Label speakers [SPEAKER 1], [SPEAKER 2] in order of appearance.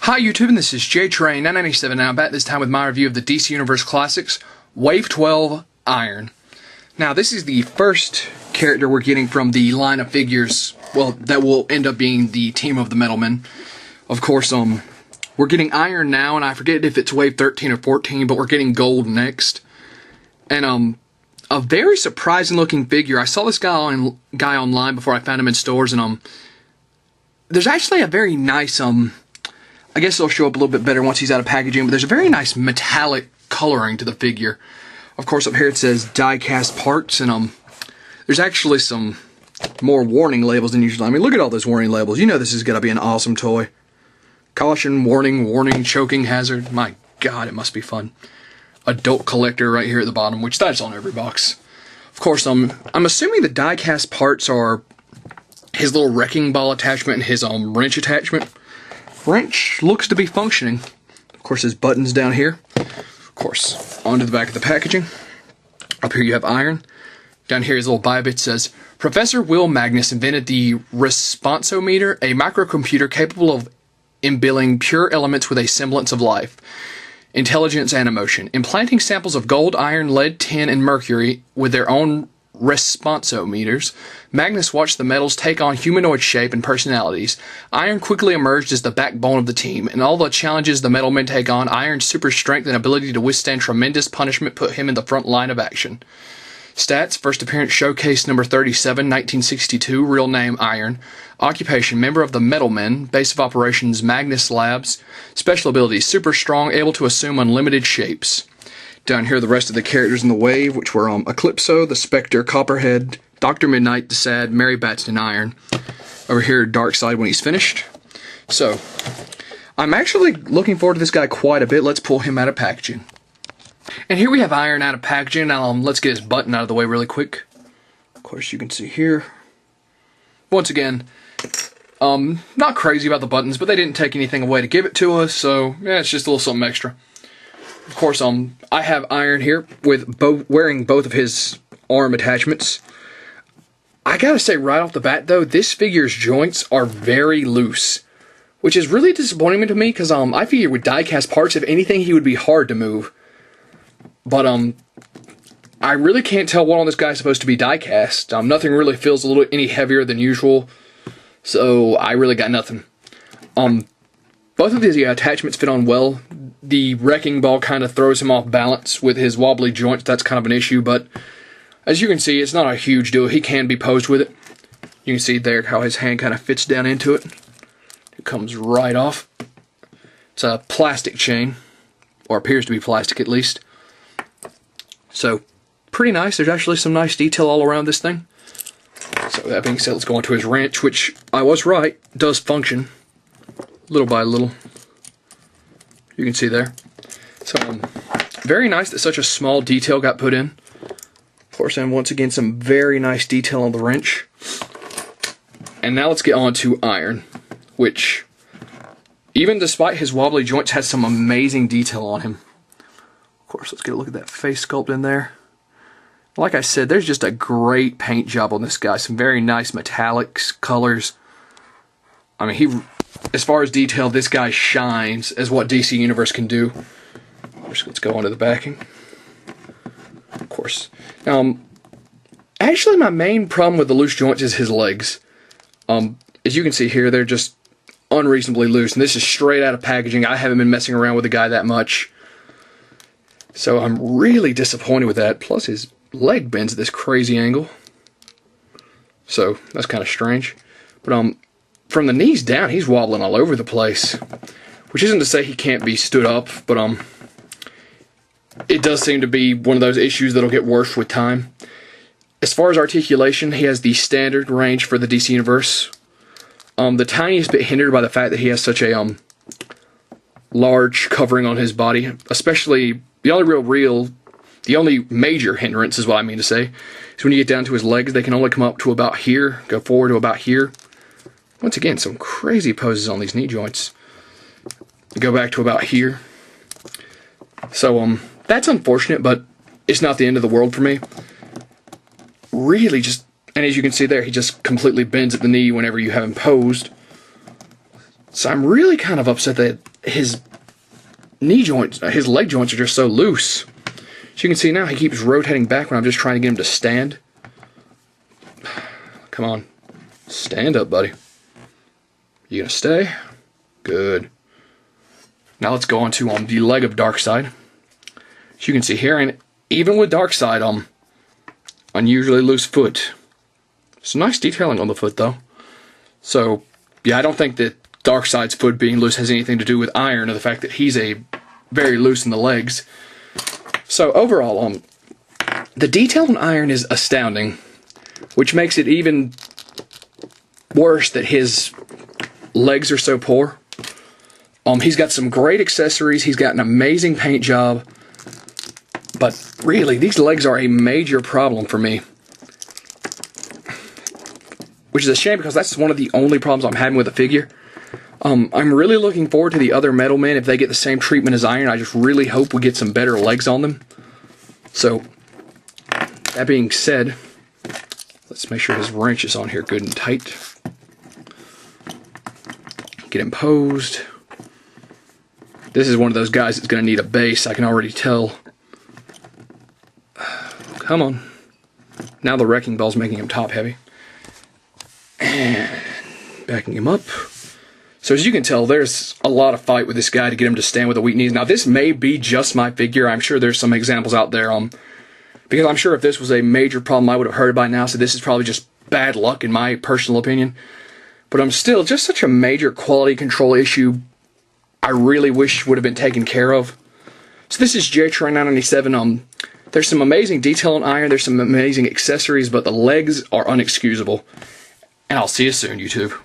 [SPEAKER 1] Hi YouTube, and this is JTrain997, and I'm back this time with my review of the DC Universe Classics Wave 12 Iron. Now, this is the first character we're getting from the line of figures, well, that will end up being the Team of the Metal Men. Of course, we're getting Iron now, and I forget if it's Wave 13 or 14, but we're getting Gold next. And, a very surprising looking figure. I saw this guy online before I found him in stores, and, there's actually a very nice, I guess it'll show up a little bit better once he's out of packaging, but there's a very nice metallic coloring to the figure. Of course, up here it says die-cast parts, and there's actually some more warning labels than usual. I mean, look at all those warning labels. You know this is going to be an awesome toy. Caution, warning, warning, choking hazard. My God, it must be fun. Adult collector right here at the bottom, which that's on every box. Of course, I'm assuming the die-cast parts are his little wrecking ball attachment and his wrench attachment. Wrench looks to be functioning. Of course, there's buttons down here. Of course, onto the back of the packaging. Up here you have Iron. Down here his little bio bit says, Professor Will Magnus invented the Responsometer, a microcomputer capable of imbuing pure elements with a semblance of life, intelligence, and emotion. Implanting samples of gold, iron, lead, tin, and mercury with their own responsometers, Magnus watched the metals take on humanoid shape and personalities. Iron quickly emerged as the backbone of the team, and all the challenges the metal men take on, Iron's super strength and ability to withstand tremendous punishment put him in the front line of action. Stats: first appearance showcase number 37, 1962, real name Iron. Occupation: member of the Metal Men. Base of operations: Magnus Labs. Special abilities: super strong, able to assume unlimited shapes. Down here, the rest of the characters in the wave, which were Eclipso, the Spectre, Copperhead, Dr. Midnight, the Sad, Mary Bats, and Iron. Over here, Darkseid when he's finished. So, I'm actually looking forward to this guy quite a bit. Let's pull him out of packaging. And here we have Iron out of packaging. Now, let's get his button out of the way really quick. Of course, you can see here. Once again, not crazy about the buttons, but they didn't take anything away to give it to us, so yeah, it's just a little something extra. Of course, I have Iron here with wearing both of his arm attachments. I gotta say right off the bat, though, this figure's joints are very loose, which is really disappointing to me because I figured with die-cast parts, if anything, he would be hard to move. But I really can't tell what on this guy's supposed to be die-cast. Nothing really feels any heavier than usual, so I really got nothing. Both of these attachments fit on well. The wrecking ball kind of throws him off balance with his wobbly joints. That's kind of an issue, but as you can see, it's not a huge deal. He can be posed with it. You can see there how his hand kind of fits down into it. It comes right off. It's a plastic chain, or appears to be plastic at least. So, pretty nice. There's actually some nice detail all around this thing. So that being said, let's go on to his wrench, which I was right, does function. Little by little. You can see there. So, very nice that such a small detail got put in. Of course, and once again, some very nice detail on the wrench. And now let's get on to Iron, which, even despite his wobbly joints, has some amazing detail on him. Of course, let's get a look at that face sculpt in there. Like I said, there's just a great paint job on this guy. Some very nice metallics, colors. I mean, as far as detail, this guy shines as what DC Universe can do. Let's go on to the backing. Of course. Actually, my main problem with the loose joints is his legs. As you can see here, they're just unreasonably loose, and this is straight out of packaging. I haven't been messing around with the guy that much. So I'm really disappointed with that. Plus, his leg bends at this crazy angle. So, that's kind of strange. But, from the knees down, he's wobbling all over the place. Which isn't to say he can't be stood up, but it does seem to be one of those issues that'll get worse with time. As far as articulation, he has the standard range for the DC Universe. The tiniest bit hindered by the fact that he has such a large covering on his body. Especially, the only major hindrance is what I mean to say, is when you get down to his legs, they can only come up to about here, go forward to about here. Once again, some crazy poses on these knee joints. Go back to about here. So, that's unfortunate, but it's not the end of the world for me. Really and as you can see there, he just completely bends at the knee whenever you have him posed. So I'm really kind of upset that his knee joints, his leg joints are just so loose. As you can see now, he keeps rotating back when I'm just trying to get him to stand. Come on. Stand up, buddy. You gonna stay? Good. Now let's go on to the leg of Darkseid. As you can see here, and even with Darkseid, unusually loose foot. Some nice detailing on the foot, though. So, yeah, I don't think that Darkseid's foot being loose has anything to do with Iron or the fact that he's very loose in the legs. So overall, the detail on Iron is astounding, which makes it even worse that his legs are so poor. He's got some great accessories. He's got an amazing paint job. But really, these legs are a major problem for me. Which is a shame because that's one of the only problems I'm having with the figure. I'm really looking forward to the other Metal Men if they get the same treatment as Iron. I just really hope we get some better legs on them. So, that being said, let's make sure his wrench is on here good and tight. Get him posed. This is one of those guys that's going to need a base, I can already tell. Come on. Now the Wrecking Ball's making him top heavy. And backing him up. So as you can tell, there's a lot of fight with this guy to get him to stand with the weak knees. Now this may be just my figure. I'm sure there's some examples out there. Because I'm sure if this was a major problem, I would have heard it by now. So this is probably just bad luck in my personal opinion. But I'm still just such a major quality control issue I really wish would have been taken care of. So this is J-Train 997. There's some amazing detail on Iron. There's some amazing accessories, but the legs are unexcusable. And I'll see you soon, YouTube.